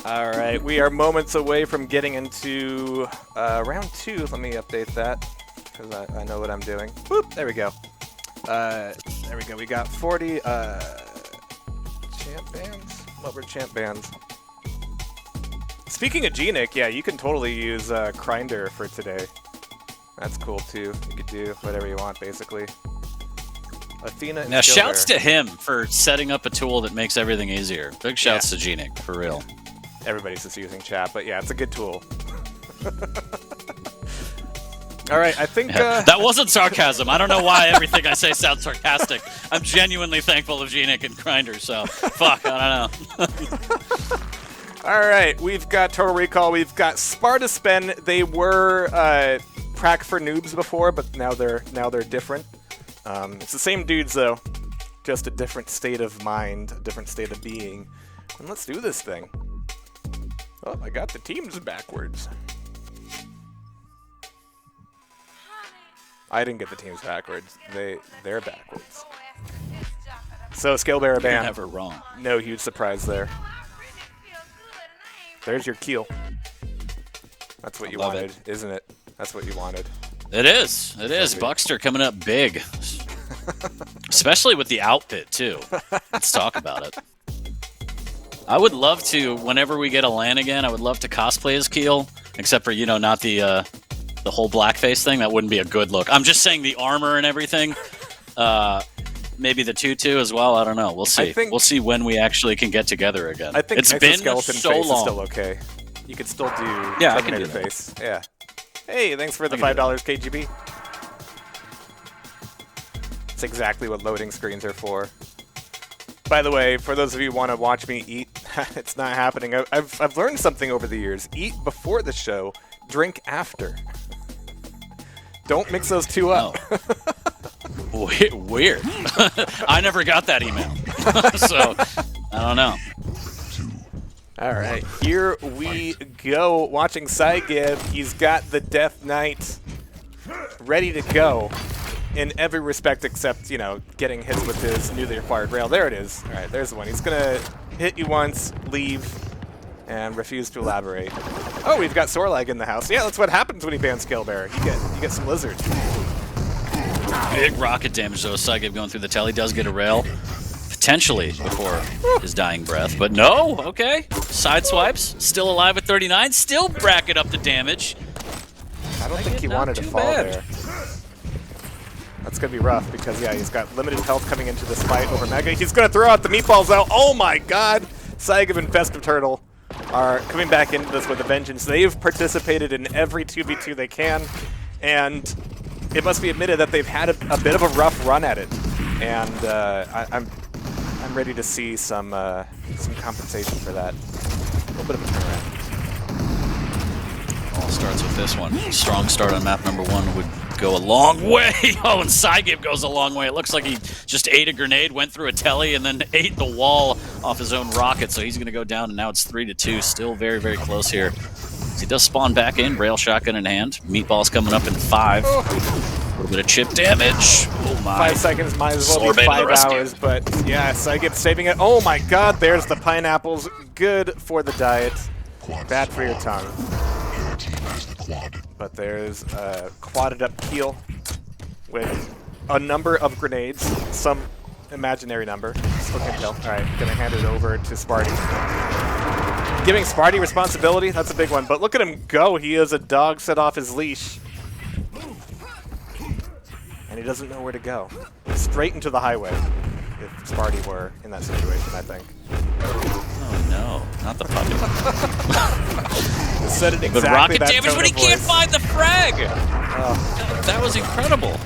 All right, we are moments away from getting into round 2. Let me update that because I know what I'm doing. Whoop, there we go. There we go. We got 40 champ bands. What were champ bands? Speaking of Genic, yeah, you can totally use Grinder for today. That's cool too. You could do whatever you want, basically. Athena and now, Skillbearer. shouts to him for setting up a tool that makes everything easier. Big shouts to Genic, for real. Everybody's just using chat, but yeah, it's a good tool. All right, I think... that wasn't sarcasm. I don't know why everything I say sounds sarcastic. I'm genuinely thankful of Genic and Grinder, so fuck, I don't know. All right, we've got TurtleRecall, we've got Spartaspen. They were Prac for noobs before, but now they're different. It's the same dudes, though, just a different state of mind, a different state of being. And let's do this thing. Oh, I got the teams backwards. I didn't get the teams backwards. They're backwards. So Skillbearer ban. You're never wrong. No huge surprise there. There's your keel. That's what you wanted, isn't it? That's what you wanted. It is. It is. Bukster coming up big. Especially with the outfit, too. Let's talk about it. I would love to, whenever we get a LAN again, I would love to cosplay as Keel, except for, you know, not the whole blackface thing. That wouldn't be a good look. I'm just saying the armor and everything. Maybe the tutu as well. I don't know. We'll see. We'll see when we actually can get together again. I think it's been so face long. Is still okay. You could still do I can do face. Yeah. Hey, thanks for the $5 KGB. That's exactly what loading screens are for. By the way, for those of you who want to watch me eat, it's not happening. I've learned something over the years. Eat before the show, drink after. Don't mix those two up. Oh. Weird. I never got that email. So, I don't know. All right, here we go. Watching psygib. He's got the Death Knight ready to go in every respect except, you know, getting hits with his newly acquired rail. There it is. All right, there's the one. He's going to hit you once, leave, and refuse to elaborate. Oh, we've got Sorlag in the house. Yeah, that's what happens when you ban Skillbearer. You get some lizards. Big rocket damage, though. Psygib going through the telly does get a rail. Potentially before his dying breath, but no. Okay. Side swipes. Still alive at 39. Still bracket up the damage. I don't think he wanted to fall there. That's going to be rough because, yeah, he's got limited health coming into this fight over Mega. He's going to throw out the meatballs out. Oh, my God. Psygib and Festiveturtle are coming back into this with a vengeance. They've participated in every 2v2 they can, and it must be admitted that they've had a bit of a rough run at it. And I'm ready to see some compensation for that. A little bit of a turnaround. All starts with this one. Strong start on map number 1 would go a long way. Oh, and psygib goes a long way. It looks like he just ate a grenade, went through a telly, and then ate the wall off his own rocket. So he's going to go down, and now it's 3-2. Still very, very close here. He does spawn back in, rail shotgun in hand. Meatball's coming up in 5. A little bit of chip damage. Oh my. 5 seconds might as well be 5 hours, but yeah, psygib saving it. Oh my God, there's the pineapples. Good for the diet. Bad for your tongue. But there's a quadded up keel with a number of grenades, some imaginary number. Still can't tell. All right, gonna hand it over to Sparty. Giving Sparty responsibility, that's a big one. But look at him go. He is a dog set off his leash. And he doesn't know where to go. Straight into the highway, if Sparty were in that situation, I think. Oh no, not the puppy. Said it exactly but rocket that damage, but he can't find the frag! That was incredible.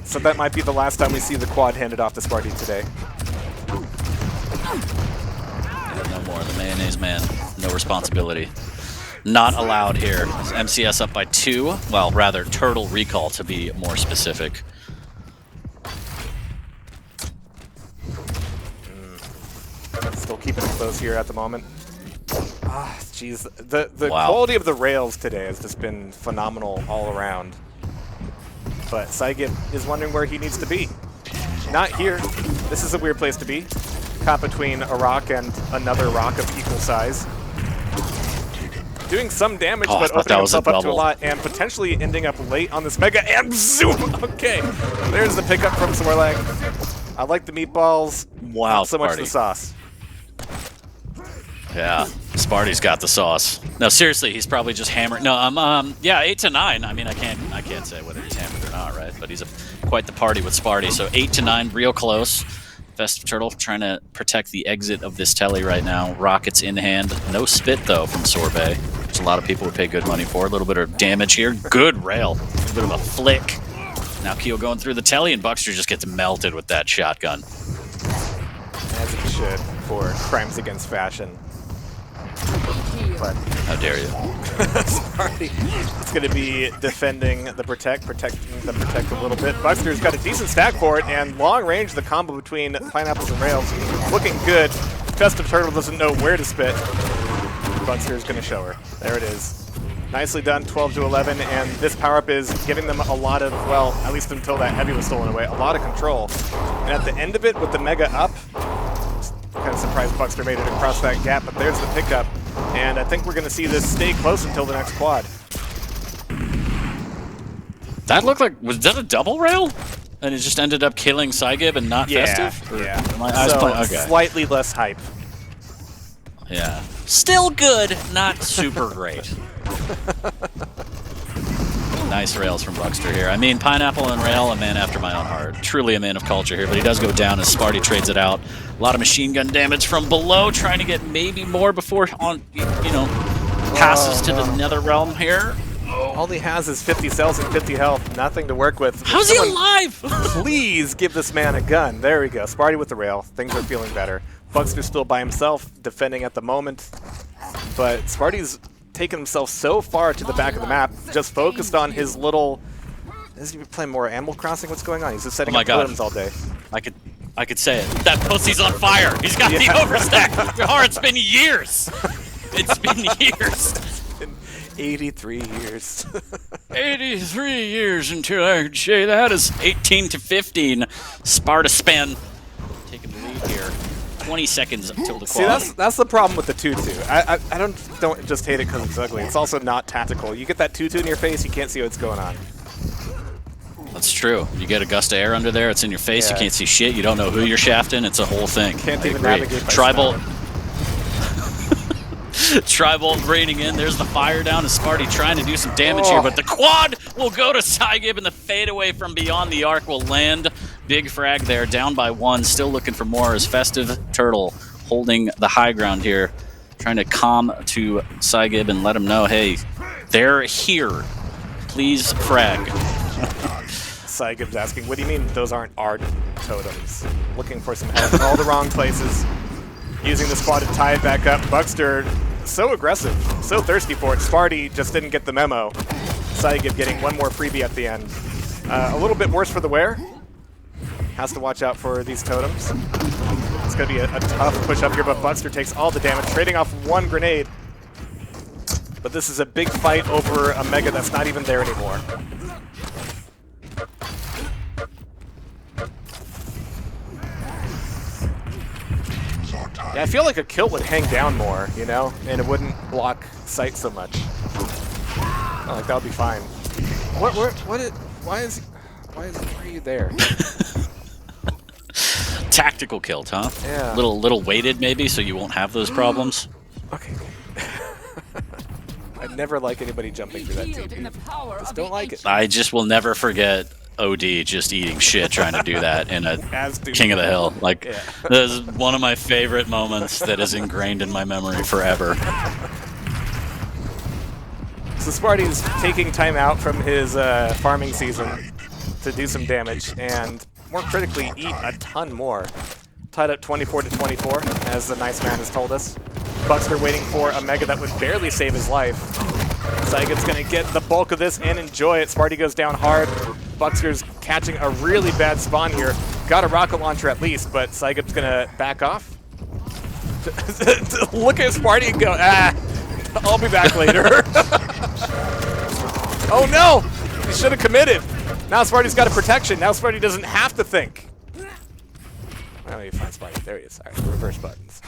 So that might be the last time we see the quad handed off to Sparty today. Yeah, no more. The mayonnaise man, no responsibility. Not allowed here. MCS up by 2. Well, rather, TurtleRecall to be more specific. Still keeping it close here at the moment. Ah, jeez. The quality of the rails today has just been phenomenal all around. But psygib is wondering where he needs to be. Not here. This is a weird place to be. Caught between a rock and another rock of equal size. doing some damage, Oh, I but thought opening that was a himself up to a double. lot, and potentially ending up late on this Mega, and zoom! Okay, there's the pickup from Swarlag. I like the meatballs, Wow, not so much Sparty. the sauce. Yeah, Sparty's got the sauce. No, seriously, he's probably just hammering. No, yeah, 8 to 9. I mean, I can't say whether he's hammered or not, right? But he's quite the party with Sparty. So 8 to 9, real close. Festiveturtle trying to protect the exit of this telly right now. Rockets in hand. No spit though from Sorbet, which a lot of people would pay good money for. A little bit of damage here. Good rail. A little bit of a flick. Now Keel going through the telly, and Bukster just gets melted with that shotgun. As it should for Crimes Against Fashion. But how dare you? Sparty is going to be defending the protecting the protect a little bit. Bukster's got a decent stack for it, and long range, the combo between pineapples and rails looking good. Festiveturtle doesn't know where to spit. Bukster's going to show her. There it is. Nicely done, 12 to 11, and this power-up is giving them a lot of, well, at least until that heavy was stolen away, a lot of control. And at the end of it, with the Mega up, kind of surprised Bukster made it across that gap, but there's the pickup. And I think we're going to see this stay close until the next quad. That looked like, was that a double rail? And it just ended up killing psygib and not Festive? Yeah. My eyes okay. Slightly less hype. Yeah. Still good, not super great. Nice rails from Bukster here. I mean, Pineapple and Rail, a man after my own heart. Truly a man of culture here, but he does go down as Sparty trades it out. A lot of machine gun damage from below, trying to get maybe more before passes to the nether realm here. All he has is 50 cells and 50 health, nothing to work with. How's he alive? Please give this man a gun. There we go. Sparty with the rail. Things are feeling better. Bukster's still by himself, defending at the moment. But Sparty's taken himself so far to the back of the map, just focused on his little... Is he playing more Animal Crossing? What's going on? He's just setting up totems all day. I could say it. That pussy's on fire. He's got the overstack. It's been years. It's been years. It's been 83 years. 83 years until I could say that is 18 to 15. Spartaspen taking the lead here. 20 seconds until the quad. See, that's the problem with the 2-2. I don't just hate it because it's ugly. It's also not tactical. You get that 2-2 in your face, you can't see what's going on. That's true. You get a gust of air under there, it's in your face, you can't see shit, you don't know who you're shafting, it's a whole thing. Can't even navigate by Tribal. Tribal raining in, there's the fire down, and Sparty trying to do some damage here, but the quad will go to psygib, and the fadeaway from beyond the arc will land. Big frag there, down by 1, still looking for more as Festiveturtle holding the high ground here, trying to calm to psygib and let him know, hey, they're here. Please frag. Psygib's asking, what do you mean those aren't our totems? Looking for some help in all the wrong places. Using the squad to tie it back up. Bukster, so aggressive, so thirsty for it. Sparty just didn't get the memo. Psygib getting one more freebie at the end. A little bit worse for the wear. Has to watch out for these totems. It's going to be a tough push up here, but Bukster takes all the damage, trading off one grenade. But this is a big fight over a Mega that's not even there anymore. Yeah, I feel like a kill would hang down more, you know, and it wouldn't block sight so much. Like that would be fine. Why are you there? Tactical kill, huh? Yeah. Little weighted maybe, so you won't have those problems. Okay. I never like anybody jumping through that TP. Just don't like it. I just will never forget OD just eating shit trying to do that in a King of the Hill. Like, this is one of my favorite moments that is ingrained in my memory forever. So Sparty's taking time out from his farming season to do some damage, and more critically, eat a ton more. Tied up 24 to 24, as the nice man has told us. Bukster waiting for a Mega that would barely save his life. Psygib's gonna get the bulk of this and enjoy it. Sparty goes down hard. Bukster's catching a really bad spawn here. Got a rocket launcher at least, but Psygib's gonna back off. Look at Sparty and go, I'll be back later. Oh no! He should have committed. Now Sparty's got a protection. Now Sparty doesn't have to think. Let me find Sparty. There he is. All right, reverse buttons.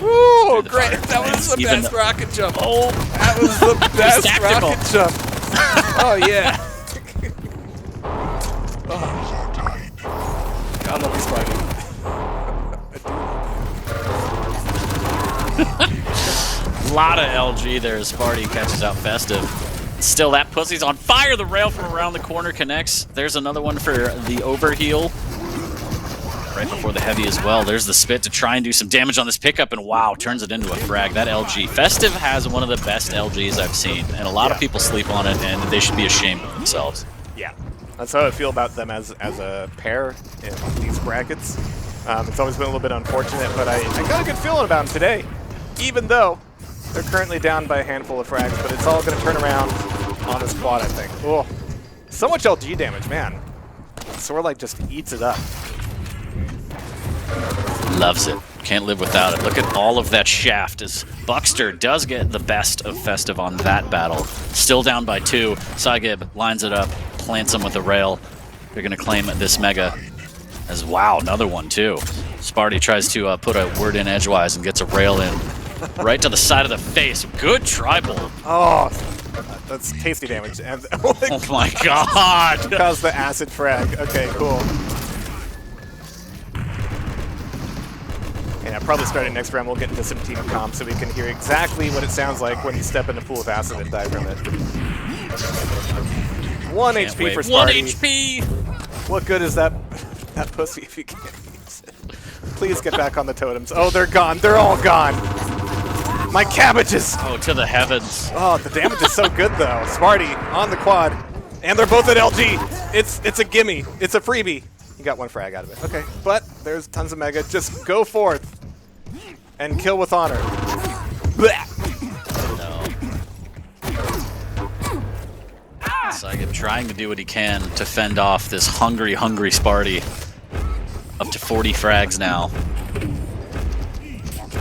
Woo! Oh, great. That was the best rocket jump. Oh, that was the best rocket jump. Oh, yeah. Oh. God love you, Sparky. A lot of LG there as Sparty catches out Festive. Still, that pussy's on fire. The rail from around the corner connects. There's another one for the overheal. Right before the heavy as well. There's the spit to try and do some damage on this pickup, and wow, turns it into a frag. That LG. Festive has one of the best LGs I've seen, and a lot of people sleep on it, and they should be ashamed of themselves. Yeah, that's how I feel about them as a pair in these brackets. It's always been a little bit unfortunate, but I got a good feeling about them today, even though they're currently down by a handful of frags, but it's all going to turn around on this quad, I think. Oh, so much LG damage, man. Sorelight just eats it up. Loves it. Can't live without it. Look at all of that shaft as Bukster does get the best of Festive on that battle. Still down by 2. psygib lines it up, plants him with a rail. They're going to claim this Mega as, wow, another one too. Sparty tries to put a word in edgewise and gets a rail in right to the side of the face. Good tri-bolt. Oh, that's tasty damage. And, oh my god! Caused the acid frag. Okay, cool. Yeah, probably starting next round, we'll get into some team comp so we can hear exactly what it sounds like when you step in a pool of acid and die from it. 1 HP for Sparty. 1 HP! What good is that pussy if you can't use it? Please get back on the totems. Oh, they're gone. They're all gone. My cabbages! Oh, to the heavens. Oh, the damage is so good, though. Sparty on the quad. And they're both at LG. It's a gimme. It's a freebie. You got 1 frag out of it. Okay, but there's tons of Mega. Just go forth and kill with honor. Blech. No. psygib trying to do what he can to fend off this hungry Sparty. Up to 40 frags now.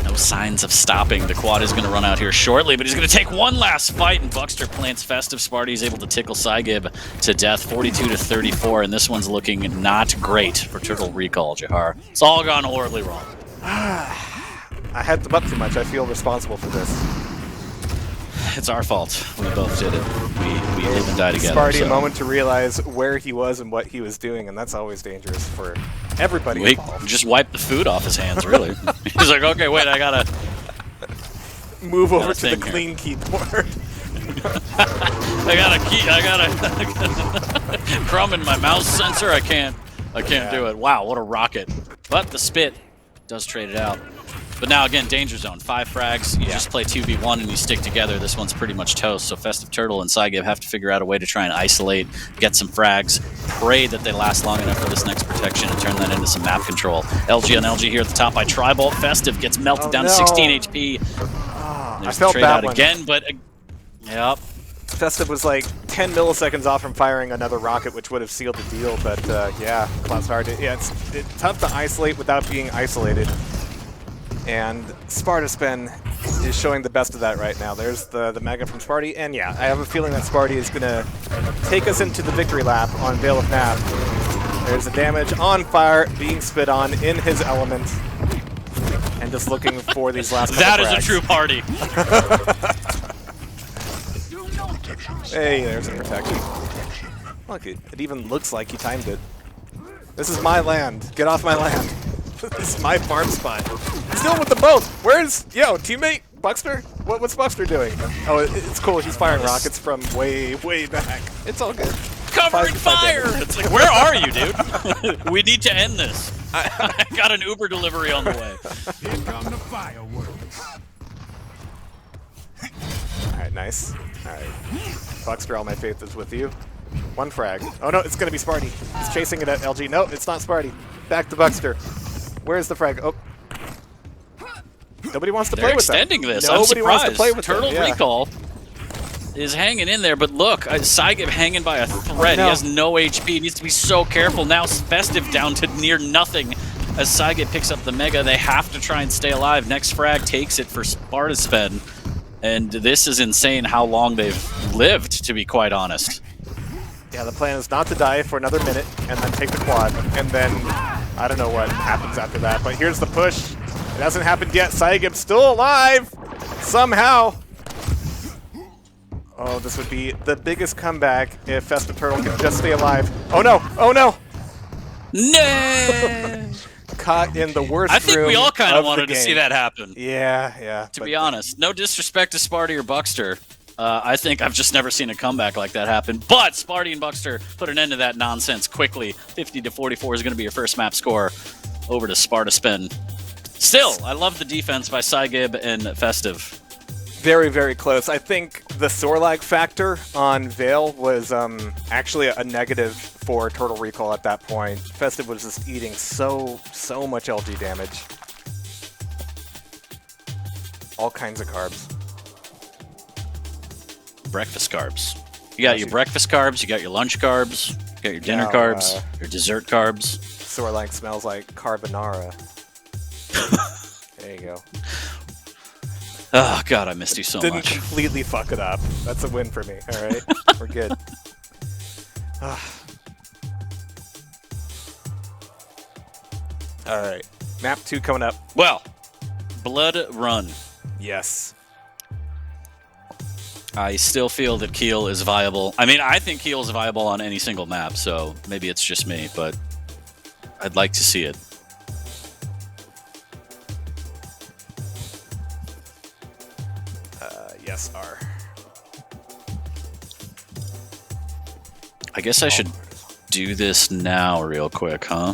No signs of stopping. The quad is going to run out here shortly, but he's going to take one last fight, and Bukster plants Festive. Sparty is able to tickle psygib to death, 42-34, and this one's looking not great for TurtleRecall, Jahar. It's all gone horribly wrong. I had them up too much. I feel responsible for this. It's our fault. We both did it. We live and die together. Sparty a moment to realize where he was and what he was doing, and that's always dangerous for everybody involved. Just wiped the food off his hands, really. He's like, okay, wait, I gotta move over to the clean keyboard. I gotta crumb in my mouse sensor. I can't do it. Wow, what a rocket. But the spit does trade it out. But now, again, danger zone. 5 frags, you just play 2v1 and you stick together. This one's pretty much toast. So Festiveturtle and psygib have to figure out a way to try and isolate, get some frags, pray that they last long enough for this next protection and turn that into some map control. LG on LG here at the top by tri-bolt. Festive gets melted down to 16 HP. I felt bad again, but yep. Festive was like 10 milliseconds off from firing another rocket, which would have sealed the deal. But yeah, Cloud's hard to. Yeah, it's tough to isolate without being isolated. And Spartaspen is showing the best of that right now. There's the Mega from Sparty, and yeah, I have a feeling that Sparty is going to take us into the victory lap on Veil of Nap. There's the damage on fire, being spit on in his element, and just looking for these last couple That frags. is a true party. Hey, there's a protection. Look, it even looks like he timed it. This is my land. Get off my land. This is my farm spot. He's dealing with them both. Where's, teammate Bukster? What's Bukster doing? Oh, it's cool. He's firing rockets from way back. It's all good. Covering fire! It's like, where are you, dude? We need to end this. I got an Uber delivery on the way. Here come the fireworks. All right, nice. All right. Bukster, all my faith is with you. 1 frag. Oh, no, it's going to be Sparty. He's chasing it at LG. No, it's not Sparty. Back to Bukster. Where's the frag? Oh. Nobody wants to play with that. They're extending this. Nobody I'm wants to play with TurtleRecall is hanging in there, but look, psygib hanging by a thread. He has no HP. He needs to be so careful. Now Festive down to near nothing as psygib picks up the Mega. They have to try and stay alive. Next frag takes it for Spartaspen. And this is insane how long they've lived, to be quite honest. Yeah, the plan is not to die for another minute and then take the quad. And then, I don't know what happens after that. But here's the push. It hasn't happened yet. Psygib's still alive! Somehow! Oh, this would be the biggest comeback if Festiveturtle could just stay alive. Oh no! Oh no! No! Caught in the worst I think room we all kind of the wanted to see game. that happen. Yeah. To be honest, no disrespect to Sparty or Bukster. I think I've just never seen a comeback like that happen. But Sparty and Bukster put an end to that nonsense quickly. 50-44 is going to be your first map score over to Spartaspen. Still, I love the defense by psygib and Festive. Very, very close. I think the Sorlag factor on Veil was actually a negative for TurtleRecall at that point. Festive was just eating so much LG damage. All kinds of carbs. Breakfast carbs. You got your breakfast carbs, you got your lunch carbs, you got your dinner carbs, your dessert carbs. Sorlag smells like carbonara. There you go. Oh, God, I missed you so Didn't much. completely fuck it up. That's a win for me, all right? We're good. All right. Map 2 coming up. Well, Blood Run. Yes. I still feel that Keel is viable. I mean, I think Keel is viable on any single map, so maybe it's just me, but I'd like to see it. Yes, R. I guess I should do this now real quick, huh?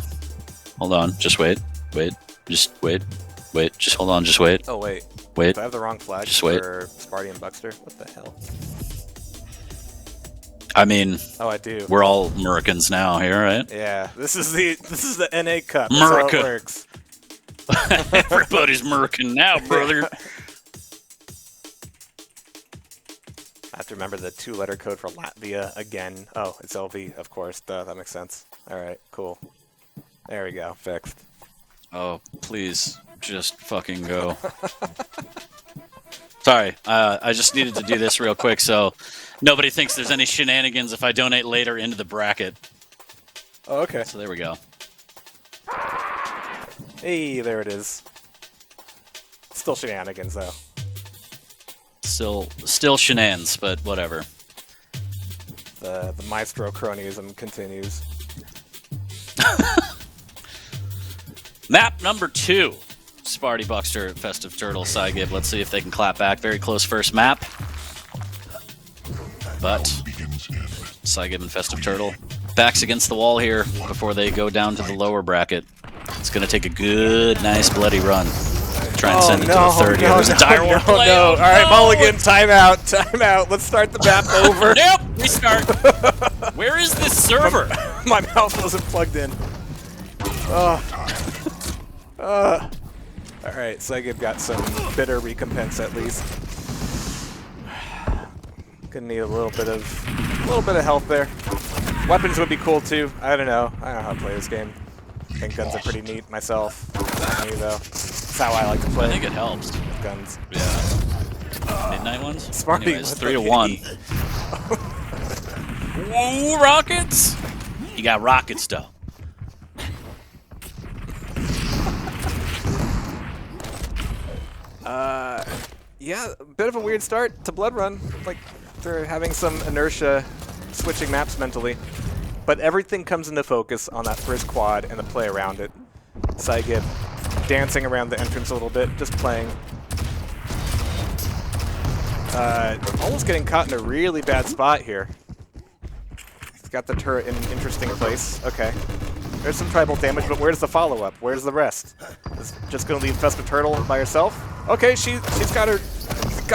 Hold on, just wait. Just hold on, just wait. Oh, wait. Wait. Do I have the wrong flag Just wait. for Sparty and Bukster? What the hell? I mean, Oh, I do. we're all Americans now here, right? Yeah, this is the NA Cup. That's how it America. works. Everybody's American now, brother. I have to remember the 2-letter code for Latvia again. Oh, it's LV, of course. Duh, that makes sense. All right, cool. There we go. Fixed. Oh, please, just fucking go. Sorry, I just needed to do this real quick so nobody thinks there's any shenanigans if I donate later into the bracket. Oh, okay. So there we go. Hey, there it is. Still shenanigans, though. Still shenanigans, but whatever. The Maestro cronyism continues. Map number 2. Sparty, Bukster, Festiveturtle, psygib. Let's see if they can clap back. Very close first map. But psygib and Festiveturtle backs against the wall here before they go down to the lower bracket. It's going to take a good, nice, bloody run. Try and send it to a third here. There's a dire war play. No. All right, Mulligan, timeout. Let's start the map over. Nope, restart. Where is this server? My mouse wasn't plugged in. All right, Psygib got some bitter recompense at least. Gonna need a little bit of help there. Weapons would be cool too. I don't know how to play this game. I think guns are pretty neat myself. Me though. That's how I like to play. I think it helps. Guns. Yeah. Midnight ones? Smarty Anyways, with 3-1. Whoa, rockets! You got rockets, though. Yeah, a bit of a weird start to Blood Run. Like, they're having some inertia switching maps mentally. But everything comes into focus on that first quad and the play around it. Psygib dancing around the entrance a little bit, just playing. Almost getting caught in a really bad spot here. He's got the turret in an interesting place. Okay. There's some tribal damage, but where's the follow-up? Where's the rest? Is just going to leave Festiveturtle by herself? Okay, she's got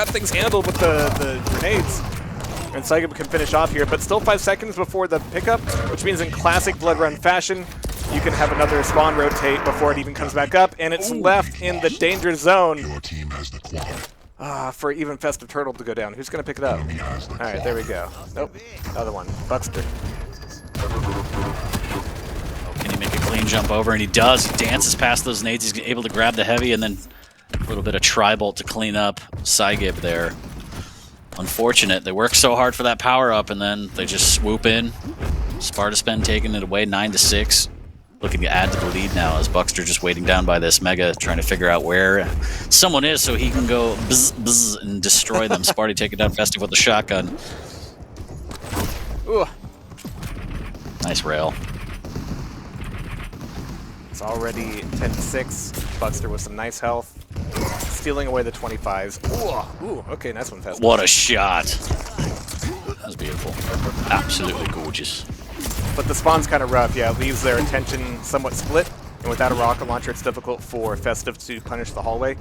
things handled with the grenades. And Psygib can finish off here, but still 5 seconds before the pickup, which means in classic Blood Run fashion, you can have another spawn rotate before it even comes back up, and it's left in the danger zone. Your team has the quad. For even Festiveturtle to go down. Who's going to pick it up? Alright, there we go. Nope. Other one. Bukster. Can he make a clean jump over? And he does. He dances past those nades. He's able to grab the heavy and then a little bit of tri-bolt to clean up psygib there. Unfortunate. They work so hard for that power up and then they just swoop in. Spartaspen taking it away 9-6. looking to add to the lead now as Bukster just waiting down by this Mega, trying to figure out where someone is so he can go bzz, bzz, and destroy them. Sparty taking down Festive with the shotgun. Ooh. Nice rail. It's already 10-6. Bukster with some nice health. Stealing away the 25s. Ooh, ooh, okay, nice one, Festive. What a shot. That was beautiful. Absolutely gorgeous. But the spawn's kind of rough, yeah. It leaves their attention somewhat split. And without a rocket launcher, it's difficult for Festive to punish the hallway.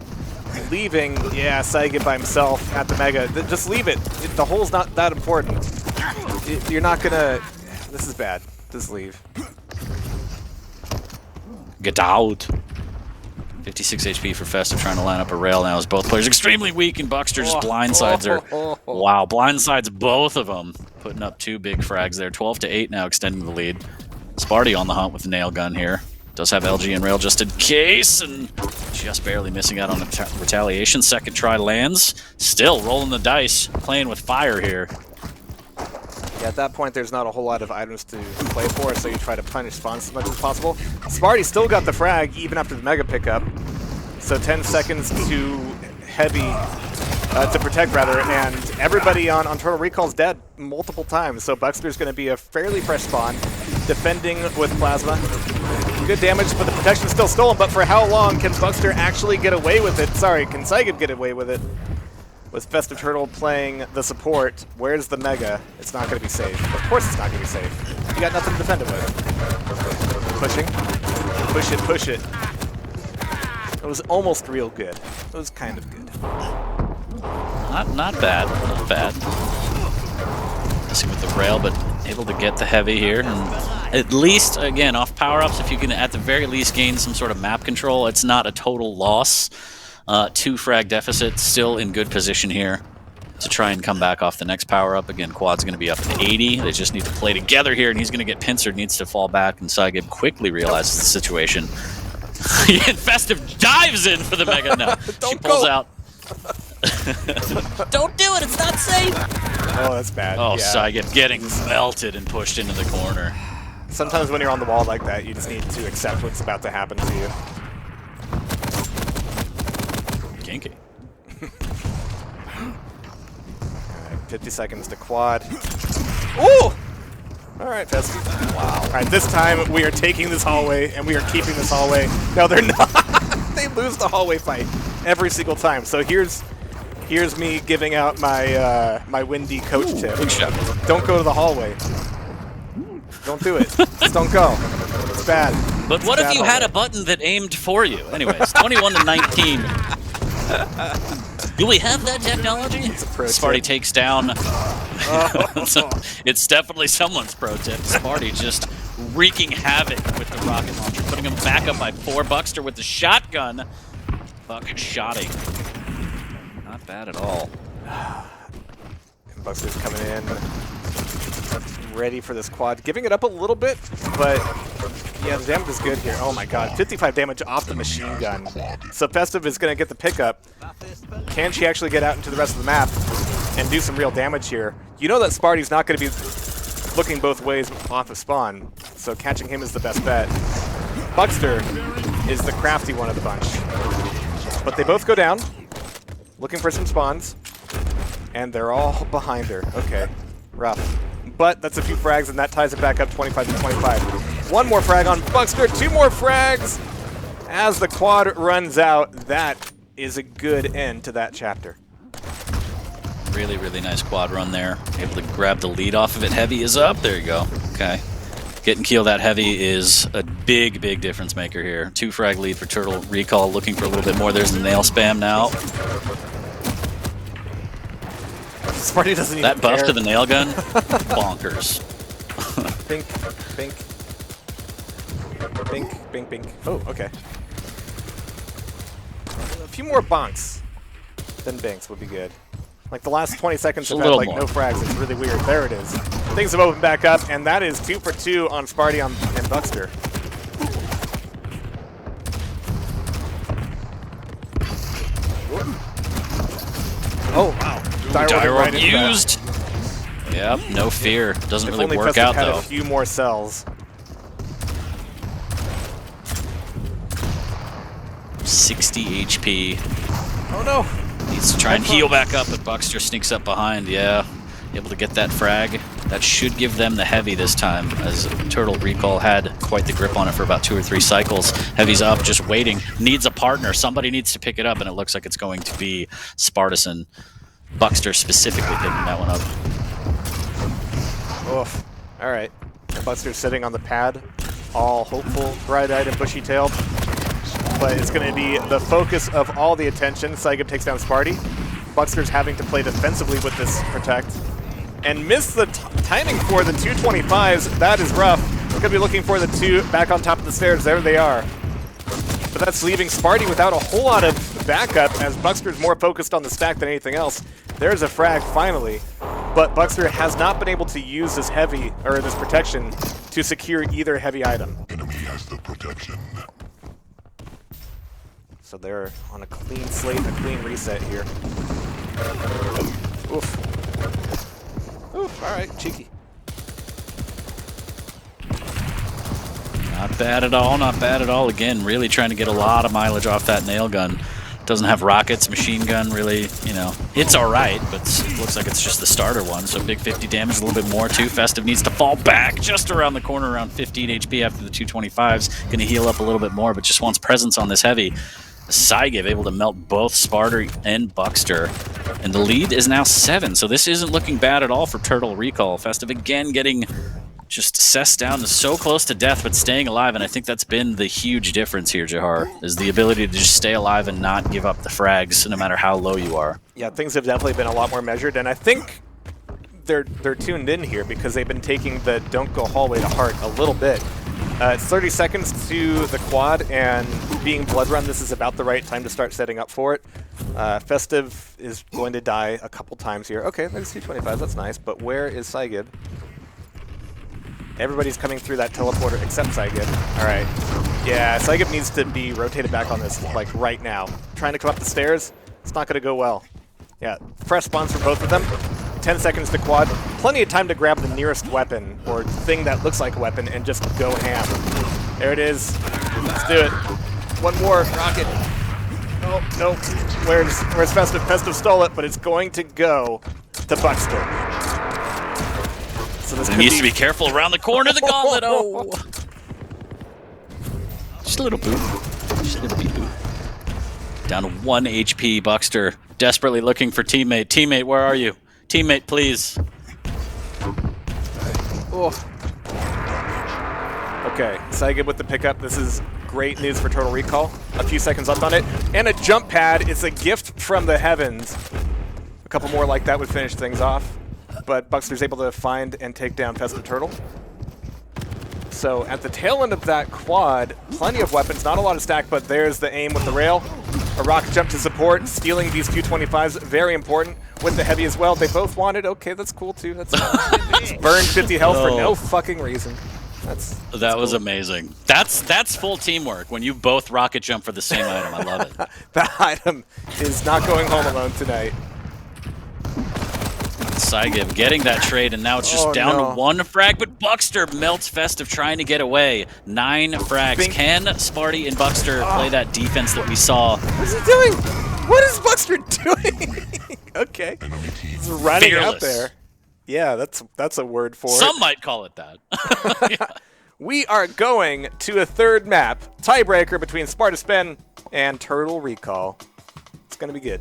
Leaving, yeah, psygib by himself at the Mega. Just leave it. The hole's not that important. You're not gonna... This is bad. Just leave. Get out. 56 HP for Festive trying to line up a rail now as both players extremely weak and Bukster just blindsides her. Wow, blindsides both of them. Putting up 2 big frags there. 12-8 now, extending the lead. Sparty on the hunt with the nail gun here. Does have LG and rail just in case, and just barely missing out on the retaliation. Second try lands. Still rolling the dice, playing with fire here. Yeah, at that point, there's not a whole lot of items to play for, so you try to punish spawns as much as possible. Sparty still got the frag, even after the Mega pickup. So 10 seconds to heavy, to protect, rather, and everybody on TurtleRecall's dead multiple times, so Bukster's going to be a fairly fresh spawn, defending with Plasma. Good damage, but the protection's still stolen, but for how long can Bukster actually get away with it? Sorry, can psygib get away with it? With Festiveturtle playing the support, where's the Mega? It's not going to be safe. Of course it's not going to be safe. You got nothing to defend it with. Pushing. Push it, push it. It was almost real good. It was kind of good. Not bad. Not bad. Missing with the rail, but able to get the heavy here. And at least, again, off power-ups, if you can at the very least gain some sort of map control, it's not a total loss. 2 frag deficit, still in good position here to try and come back off the next power-up. Again, Quad's going to be up at 80. They just need to play together here, and he's going to get pincered, needs to fall back, and psygib quickly realizes the situation. And Festive dives in for the Mega. No, she pulls out. Don't do it, it's not safe! Oh, that's bad. Oh, yeah. psygib getting melted and pushed into the corner. Sometimes when you're on the wall like that, you just need to accept what's about to happen to you. Kinky. Alright, 50 seconds to Quad. Ooh! Alright, Festive. Wow. Alright, this time we are taking this hallway, and we are keeping this hallway. No, they're not! They lose the hallway fight every single time. So here's me giving out my my windy coach tip. Don't go to the hallway. Don't do it. Just don't go. It's bad. But what if you had a button that aimed for you? Anyways, 21-19. Do we have that technology? Sparty takes down. It's definitely someone's pro tip. Sparty just wreaking havoc with the rocket launcher, putting him back up by 4. Bukster with the shotgun. Bucket shotting. Not bad at all. And Bukster's coming in, ready for this Quad. Giving it up a little bit, but yeah, the damage is good here. Oh my god, 55 damage off the machine gun. So Festive is going to get the pickup. Can she actually get out into the rest of the map and do some real damage here? You know that Sparty's not going to be looking both ways off of spawn, so catching him is the best bet. Bukster is the crafty one of the bunch. But they both go down, looking for some spawns, and they're all behind her. Okay, rough. But that's a few frags, and that ties it back up 25-25. 1 more frag on Bukster, 2 more frags! As the Quad runs out, that is a good end to that chapter. Really, really nice Quad run there. Able to grab the lead off of it. Heavy is up. There you go. Okay. Getting killed that Heavy is a big, big difference maker here. 2 frag lead for TurtleRecall, looking for a little bit more. There's the nail spam now. Sparty doesn't even that buff care. to the nail gun, bonkers. Bink, bink. Bink, bink, bink. Oh, okay. A few more bonks than binks would be good. Like the last 20 seconds have had like no frags. It's really weird. There it is. Things have opened back up, and that is 2 for 2 on Sparty and Bukster. Oh, wow. Gyro used. Yep, no fear. Doesn't really work out, though. If only Festive had a few more cells. 50 HP. Oh no! Needs to try and heal back up, but Bukster sneaks up behind. Yeah, able to get that frag. That should give them the heavy this time, as TurtleRecall had quite the grip on it for about 2 or 3 cycles. Heavy's up, just waiting. Needs a partner. Somebody needs to pick it up, and it looks like it's going to be Spartaspen. Bukster specifically picking that one up. Oof. All right. Bukster's sitting on the pad, all hopeful, bright-eyed, and bushy-tailed. But it's going to be the focus of all the attention. psygib takes down Sparty. Bukster's having to play defensively with this protect. And miss the timing for the 225s. That is rough. We're going to be looking for the 2 back on top of the stairs. There they are. But that's leaving Sparty without a whole lot of backup, as Bukster's more focused on the stack than anything else. There's a frag finally. But Bukster has not been able to use this heavy, or this protection, to secure either heavy item. Enemy has the protection. So they're on a clean slate, a clean reset here. Oof. Oof, alright, cheeky. Not bad at all, not bad at all. Again, really trying to get a lot of mileage off that nail gun. Doesn't have rockets, machine gun really, you know, it's alright, but it looks like it's just the starter one, so big 50 damage, a little bit more too. Festive needs to fall back just around the corner, around 15 HP after the 225s. Gonna heal up a little bit more, but just wants presence on this heavy. psygib able to melt both Sparta and Bukster, and the lead is now 7, so this isn't looking bad at all for TurtleRecall. Festive again getting just cessed down to so close to death, but staying alive, and I think that's been the huge difference here, Jahar, is the ability to just stay alive and not give up the frags, no matter how low you are. Yeah, things have definitely been a lot more measured, and I think they're tuned in here because they've been taking the don't go hallway to heart a little bit. It's 30 seconds to the quad, and being blood run, this is about the right time to start setting up for it. Festive is going to die a couple times here. Okay, there's 225s, that's nice, but where is psygib? Everybody's coming through that teleporter except psygib. All right. Yeah, psygib needs to be rotated back on this, like, right now. Trying to come up the stairs, it's not going to go well. Yeah, fresh spawns for both of them. 10 seconds to quad. Plenty of time to grab the nearest weapon, or thing that looks like a weapon, and just go ham. There it is. Let's do it. One more. Rocket. Oh, no. Where's Festive? Festive stole it, but it's going to go to Bukster. So this He needs to be careful around the corner of the gauntlet. Oh! Just a little boot. Just a little boot. Down to 1 HP, Bukster. Desperately looking for teammate. Teammate, where are you? Teammate, please. Oh. Okay, psygib with the pickup. This is great news for TurtleRecall. A few seconds left on it. And a jump pad. It's a gift from the heavens. A couple more like that would finish things off. But Bukster's able to find and take down Festiveturtle. So at the tail end of that quad, plenty of weapons, not a lot of stack, but there's the aim with the rail. A rocket jump to support, stealing these 225s, very important. With the heavy as well, they both wanted. Okay, that's cool too. That's burned 50 health for no fucking reason. That was cool. Amazing. That's full teamwork when you both rocket jump for the same item. I love it. That item is not going home alone tonight. psygib getting that trade, and now it's just down to 1 frag, but Bukster melts Festive trying to get away. 9 frags. Can Sparty and Bukster play that defense that we saw? What is he doing? What is Bukster doing? Okay. He's running out there. Yeah, that's a word for it. Some might call it that. Yeah. We are going to a 3rd map. Tiebreaker between Spartaspen and TurtleRecall. It's going to be good.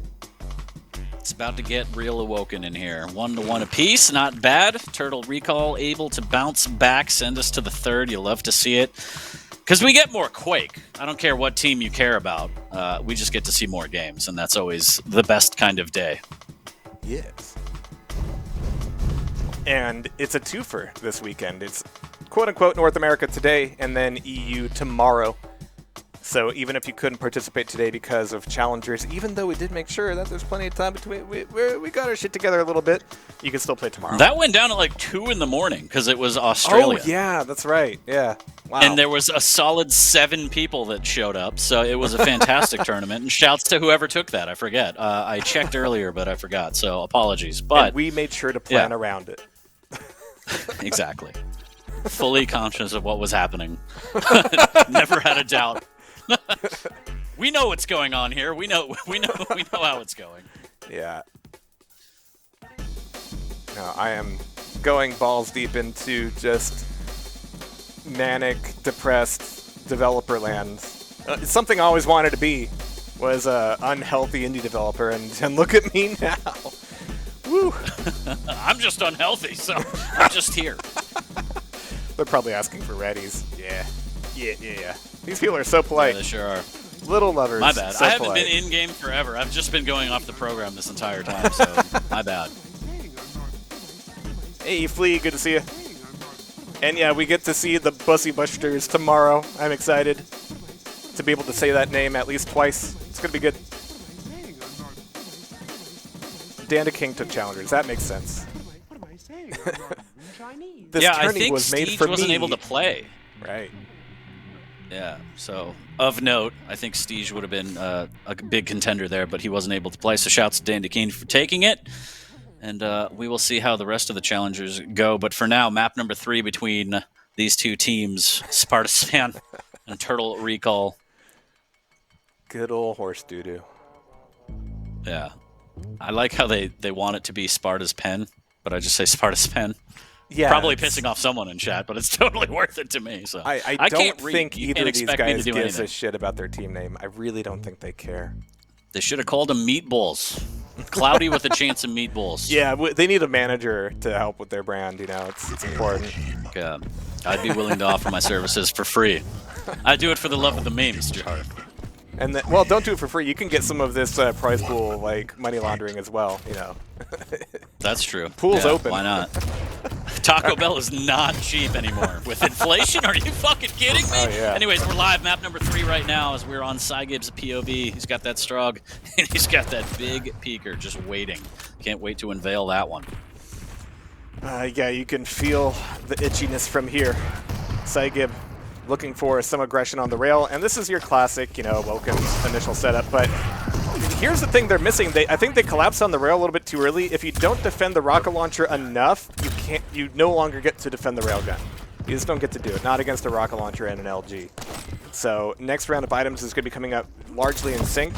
It's about to get real awoken in here. 1-1 apiece, not bad. TurtleRecall able to bounce back, send us to the 3rd. You love to see it. Because we get more Quake. I don't care what team you care about. We just get to see more games, and that's always the best kind of day. Yes. And it's a twofer this weekend. It's quote-unquote North America today, and then EU tomorrow. So even if you couldn't participate today because of challengers, even though we did make sure that there's plenty of time between, we got our shit together a little bit, you can still play tomorrow. That went down at like 2 in the morning because it was Australia. Oh, yeah, that's right. Yeah. Wow. And there was a solid 7 people that showed up, so it was a fantastic tournament. And shouts to whoever took that. I forget. I checked earlier, but I forgot, so apologies. But and we made sure to plan around it. Exactly. Fully conscious of what was happening. Never had a doubt. We know what's going on here. We know how it's going. Yeah. No, I am going balls deep into just manic, depressed developer land. It's something I always wanted to be, was a unhealthy indie developer, and look at me now. Woo! I'm just unhealthy, so I'm just here. They're probably asking for readies. Yeah. These people are so polite. Yeah, they sure are. Little lovers. My bad. So I haven't polite. been in-game forever. I've just been going off the program this entire time, so my bad. Hey, Flea, good to see you. And yeah, we get to see the Bussy Busters tomorrow. I'm excited to be able to say that name at least twice. It's going to be good. Danda King took challengers. That makes sense. This Yeah, I tourney think was made Steege for wasn't me. able to play. Right. Yeah, so of note, I think Steege would have been a big contender there, but he wasn't able to play. So shouts to Dan DeKeen for taking it. And we will see how the rest of the challengers go. But for now, map number 3 between these two teams, Spartaspen and TurtleRecall. Good old horse doo-doo. Yeah. I like how they want it to be Sparta's pen, but I just say Spartaspen. Yeah, Probably pissing off someone in chat, but it's totally worth it to me. So I can't don't read. think You either can't of these expect me to guys do gives anything. a shit about their team name. I really don't think they care. They should have called them meatballs. Cloudy with a chance of meatballs. Yeah, they need a manager to help with their brand, you know, it's important. Yeah. I'd be willing to offer my services for free. I do it for the love of the memes, Jar. And then, well, don't do it for free. You can get some of this prize pool, like, money laundering as well, you know. That's true. Pool's Yeah, open. Why not? Taco Bell is not cheap anymore. With inflation? Are you fucking kidding me? Oh, yeah. Anyways, we're live. Map number 3 right now as we're on psygib's POV. He's got that Strog, and he's got that big peeker just waiting. Can't wait to unveil that one. Yeah, you can feel the itchiness from here. psygib looking for some aggression on the rail, and this is your classic, you know, welcome initial setup, but here's the thing they're missing. I think they collapsed on the rail a little bit too early. If you don't defend the rocket launcher enough, you no longer get to defend the railgun. You just don't get to do it, not against a rocket launcher and an LG. So next round of items is going to be coming up largely in sync.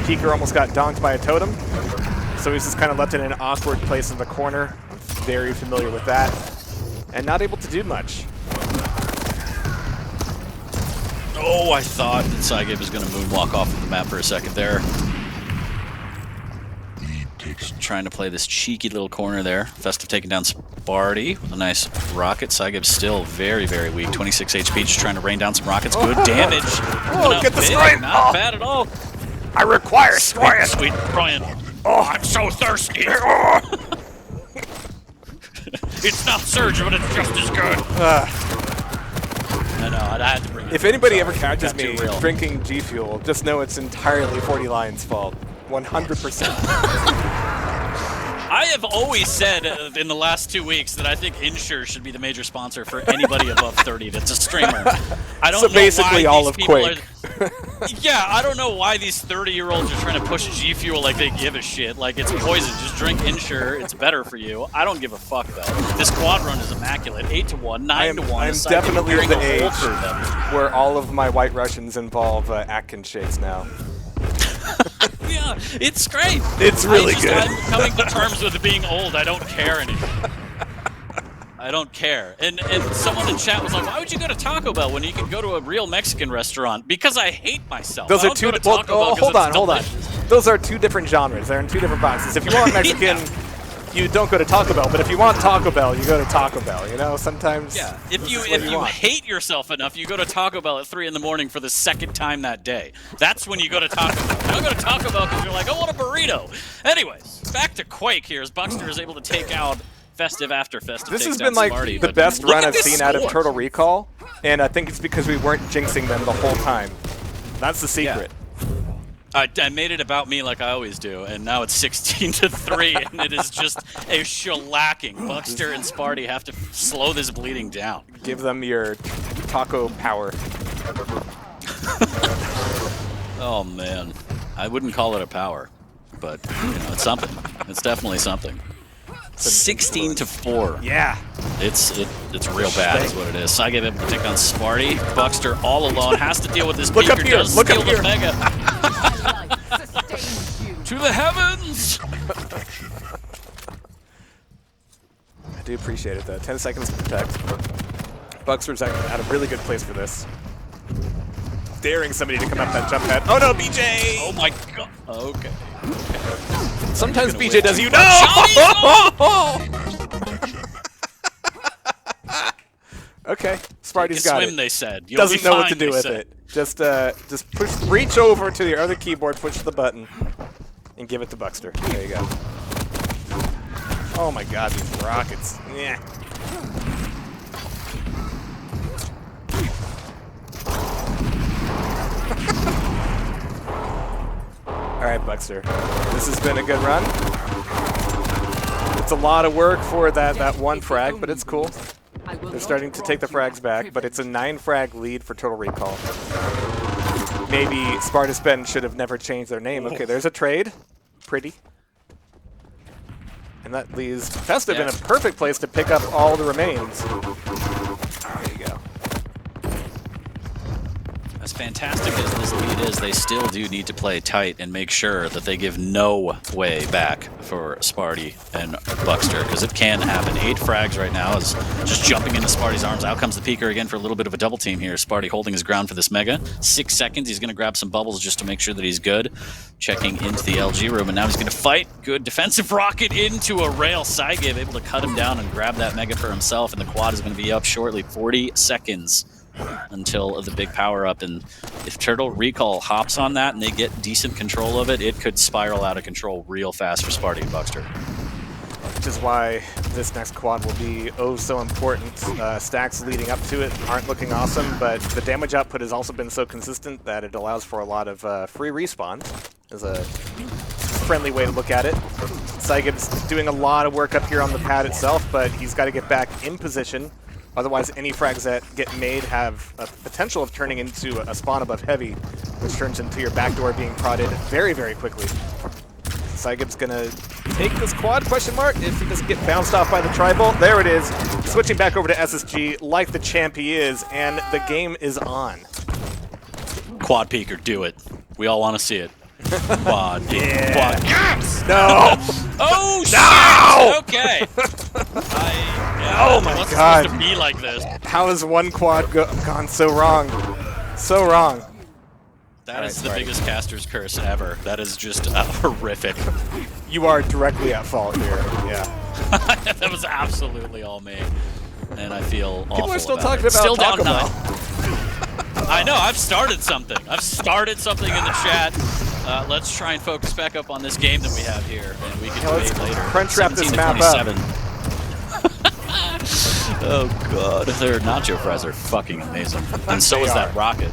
Peeker almost got donked by a totem, so he's just kind of left in an awkward place in the corner. I'm very familiar with that, and not able to do much. Oh, I thought that psygib was going to moonwalk off of the map for a second there. Trying to play this cheeky little corner there. Festive taking down Sparty with a nice rocket. psygib's still very, very weak. 26 HP, just trying to rain down some rockets. Good damage. Oh, get the Stroyan! Not bad at all. I require Stroyan! Sweet Brian. Oh, I'm so thirsty. It's not Surge, but it's just as good. I know, I had to bring it. If anybody Sorry, ever catches got too me real. drinking G Fuel, just know it's entirely 40 Lion's fault. 100%. I have always said in the last 2 weeks that I think Insure should be the major sponsor for anybody above 30 that's a streamer. I don't So know basically why all these of people Quake. Yeah, I don't know why these 30-year-olds are trying to push G Fuel like they give a shit. Like, it's poison. Just drink Insure. It's better for you. I don't give a fuck, though. This quad run is immaculate. 8-1, 9-1. I'm definitely at the age where all of my White Russians involve Atkins shakes now. Yeah, it's great. It's really good. I'm coming to terms with being old. I don't care anymore. I don't care. And someone in chat was like, why would you go to Taco Bell when you can go to a real Mexican restaurant? Because I hate myself. Those I are don't two. go to Taco Bell 'cause hold on, it's hold on. delicious. Those are two different genres. They're in two different boxes. If you want Mexican, you don't go to Taco Bell. But if you want Taco Bell, you go to Taco Bell. You know, sometimes. Yeah, if this you is what want. hate yourself enough, you go to Taco Bell at 3 in the morning for the second time that day. That's when you go to Taco Bell. You don't go to Taco Bell because you're like, I want a burrito. Anyways, back to Quake here as Bukster is able to take out Festive after Festive. This takes has down been like Smarty, the but best look run at I've this seen out of score. TurtleRecall, and I think it's because we weren't jinxing them the whole time. That's the secret. I made it about me like I always do, and now it's 16-3, and it is just a shellacking. Bukster and Sparty have to slow this bleeding down. Give them your taco power. Oh man, I wouldn't call it a power, but you know, it's something. It's definitely something. 16-4. Yeah. It's real bad is what it is. Psygib able to take on Sparty. Bukster all alone has to deal with this Look Beaker. up here. Does Look steal up the here. Mega. To the heavens! I do appreciate it though. 10 seconds to protect. Bukster's at a really good place for this. Daring somebody to come up that jump pad. Oh no, BJ! Oh my god. Okay. Sometimes Gonna BJ whip does too you. much. No! Okay, Sparty's You got swim, it. they said. You'll Doesn't be know what fine, to do they with said. it. Just push, reach over to your other keyboard, push the button, and give it to Bukster. There you go. Oh my god, these rockets. Yeah. Alright, Bukster. This has been a good run. It's a lot of work for that one frag, but it's cool. They're starting to take the frags back, but it's a 9-frag lead for TurtleRecall. Maybe Spartaspen should have never changed their name. Okay, there's a trade. Pretty. And that leaves Festive in a perfect place to pick up all the remains. There you go. As fantastic as this lead is, they still do need to play tight and make sure that they give no way back for Sparty and Bukster, because it can happen. 8 frags right now is just jumping into Sparty's arms. Out comes the Peeker again for a little bit of a double team here. Sparty holding his ground for this Mega. 6 seconds. He's going to grab some bubbles just to make sure that he's good. Checking into the LG room, and now he's going to fight. Good defensive rocket into a rail. psygib able to cut him down and grab that Mega for himself, and the quad is going to be up shortly. 40 seconds until the big power up, and if TurtleRecall hops on that and they get decent control of it, it could spiral out of control real fast for Sparty and Bukster. Which is why this next quad will be oh so important. Stacks leading up to it aren't looking awesome, but the damage output has also been so consistent that it allows for a lot of free respawns. Is a friendly way to look at it. psygib's doing a lot of work up here on the pad itself, but he's got to get back in position. Otherwise, any frags that get made have a potential of turning into a spawn above heavy, which turns into your backdoor being prodded very, very quickly. psygib's gonna take this quad, question mark, if he doesn't get bounced off by the tri-bolt. There it is. Switching back over to SSG like the champ he is, and the game is on. Quad Peeker, do it. We all want to see it. Quad Peeker. Yeah. Quad. Yes! No! Oh, No! shit! Okay. Oh my what's god. supposed to be like this? How has one quad gone so wrong? So wrong. That is the biggest caster's curse ever. That is just horrific. You are directly at fault here. Yeah. That was absolutely all me. And I feel awful. People are still about talking it. about Still Taco down Bell. 9. I know, I've started something. I've started something in the chat. Let's try and focus back up on this game that we have here, and we can debate later. Crunch wrap this map 27. Oh god, their nacho fries are fucking amazing. And so is that rocket.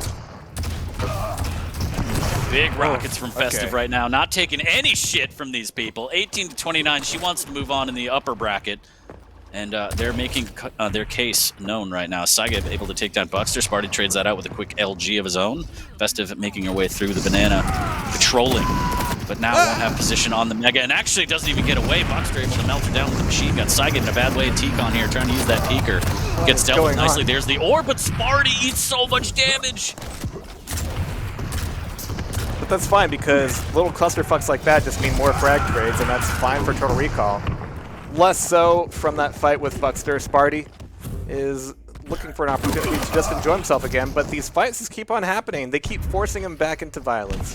Big rockets from Festive right now, not taking any shit from these people. 18-29, she wants to move on in the upper bracket. And they're making their case known right now. psygib able to take down Bukster. Sparty trades that out with a quick LG of his own. Festive making her way through the banana, patrolling, but now won't have position on the Mega, and actually doesn't even get away. Bukster able to melt her down with the machine gun. psygib in a bad way. T-Con here trying to use that Peeker. Gets dealt with nicely. There's the orb, but Sparty eats so much damage. But that's fine, because little clusterfucks like that just mean more frag trades, and that's fine for TurtleRecall. Less so from that fight with Bukster. Sparty is looking for an opportunity to just enjoy himself again, but these fights just keep on happening. They keep forcing him back into violence.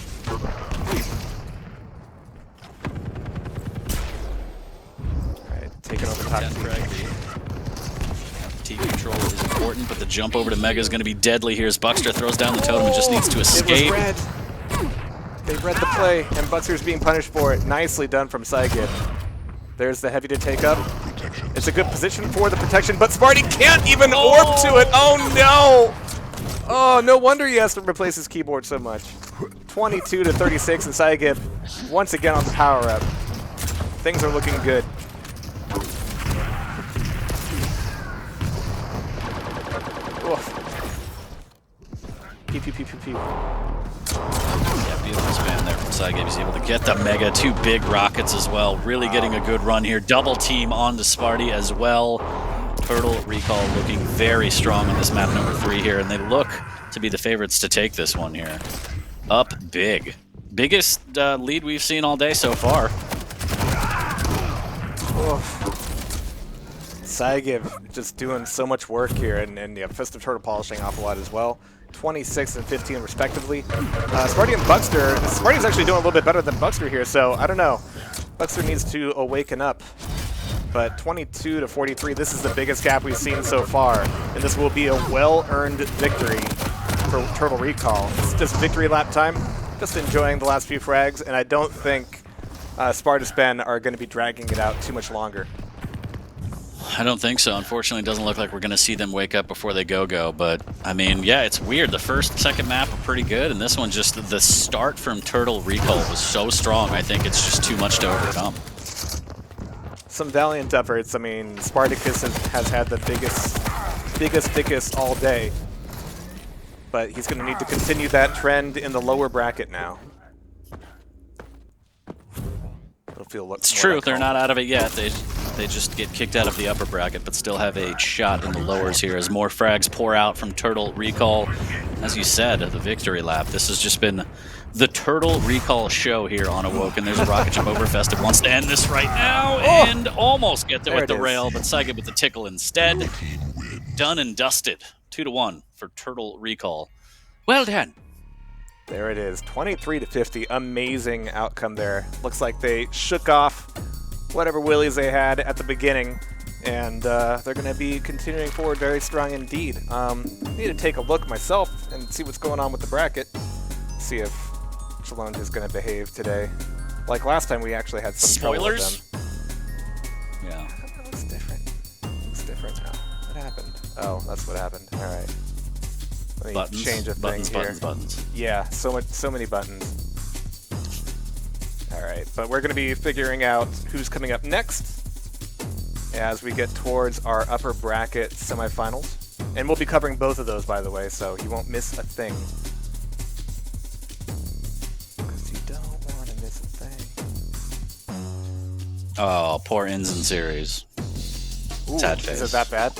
Alright, taking over top. T-control is important, but the jump over to Mega is going to be deadly here as Bukster throws down the totem and just needs to escape. It was red. They read the play, and Bukster's being punished for it. Nicely done from psygib. There's the heavy to take up. It's a good position for the protection, but Sparty can't even orb to it. Oh no! Oh, no wonder he has to replace his keyboard so much. 22-36, and psygib once again on the power up. Things are looking good. Oof. Pew, pew, pew, pew, pew. Yeah, beautiful span there from psygib is able to get the Mega. 2 big rockets as well. Really getting a good run here. Double team onto Sparty as well. TurtleRecall looking very strong on this map number 3 here, and they look to be the favorites to take this one here. Up big. Biggest lead we've seen all day so far. psygib just doing so much work here, and yeah, Festiveturtle polishing off a lot as well. 26 and 15 respectively. Sparty and Bukster. Sparty's actually doing a little bit better than Bukster here, so I don't know. Bukster needs to awaken up. But 22 to 43, this is the biggest gap we've seen so far, and this will be a well-earned victory for TurtleRecall. It's just victory lap time. Just enjoying the last few frags, and I don't think Spartaspen are going to be dragging it out too much longer. I don't think so. Unfortunately, it doesn't look like we're going to see them wake up before they go, but I mean, yeah, it's weird. The first and second map are pretty good, and this one, just the start from TurtleRecall was so strong, I think it's just too much to overcome. Some valiant efforts. I mean, Spartacus has had the biggest all day, but he's going to need to continue that trend in the lower bracket now. It's true, they're not out of it yet. They just get kicked out of the upper bracket, but still have a shot in the lowers here as more frags pour out from TurtleRecall. As you said, the victory lap. This has just been the TurtleRecall show here on Awoken. There's a rocket jump over. Festive wants to end this right now and almost get there with the rail, but psygib with the tickle instead. Done and dusted. 2-1 for TurtleRecall. Well done. There it is, 23 to 50. Amazing outcome there. Looks like they shook off whatever willies they had at the beginning, and they're going to be continuing forward very strong indeed. I need to take a look myself and see what's going on with the bracket. See if Challenge is going to behave today. Like last time, we actually had some trouble with them. Yeah. It looks different. It looks different now. What happened? Oh, that's what happened. All right. Let me buttons, change a thing here. Buttons. Yeah, so many buttons. All right, but we're going to be figuring out who's coming up next as we get towards our upper bracket semifinals. And we'll be covering both of those, by the way, so you won't miss a thing. Because you don't want to miss a thing. Oh, poor Ensign series. Ooh, Sad face. is it that bad?